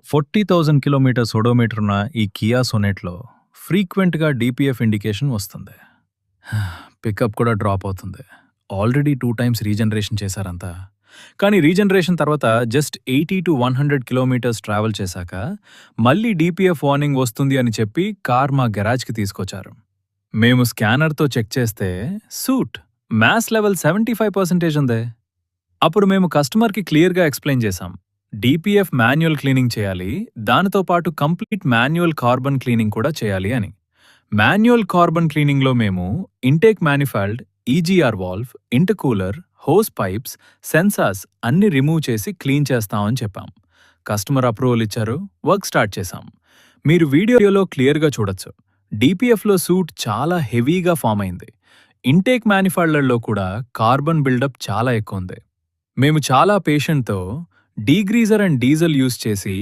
40,000 kilometres odometer ఉన్న ఈ Kia సొనెట్‌లో ఫ్రీక్వెంట్‌గా డీపీఎఫ్ ఇండికేషన్ వస్తుంది. పికప్ కూడా డ్రాప్ అవుతుంది. ఆల్రెడీ 2 టైమ్స్ రీజనరేషన్ చేశారంతా. కానీ రీజనరేషన్ తర్వాత జస్ట్ 80-100 కిలోమీటర్స్ ట్రావెల్ చేశాక మళ్ళీ డీపీఎఫ్ వార్నింగ్ వస్తుంది అని చెప్పి కార్ మా గెరాజ్‌కి తీసుకొచ్చారు. మేము స్కానర్‌తో చెక్ చేస్తే సూట్ మాస్ లెవెల్ 75% ఉందే. అప్పుడు మేము కస్టమర్‌కి క్లియర్‌గా ఎక్స్‌ప్లెయిన్ చేశాం. డీపీఎఫ్ మాన్యువల్ క్లీనింగ్ చేయాలి, దానితో పాటు కంప్లీట్ మాన్యువల్ కార్బన్ క్లీనింగ్ కూడా చేయాలి అని. మాన్యువల్ కార్బన్ క్లీనింగ్‌లో మేము intake manifold, EGR valve, intercooler, hose pipes, sensors అన్ని రిమూవ్ చేసి క్లీన్ చేస్తామని చెప్పాం. కస్టమర్ అప్రూవల్ ఇచ్చారు, వర్క్ స్టార్ట్ చేశాం. మీరు వీడియోలో క్లియర్‌గా చూడొచ్చు. డీపీఎఫ్‌లో సూట్ చాలా హెవీగా ఫామ్ అయింది. ఇంటేక్ మానిఫాల్డ్‌లలో కూడా కార్బన్ బిల్డప్ చాలా ఎక్కువ ఉంది. మేము చాలా పేషెంట్‌తో డీగ్రీజర్ అండ్ డీజిల్ యూజ్ చేసి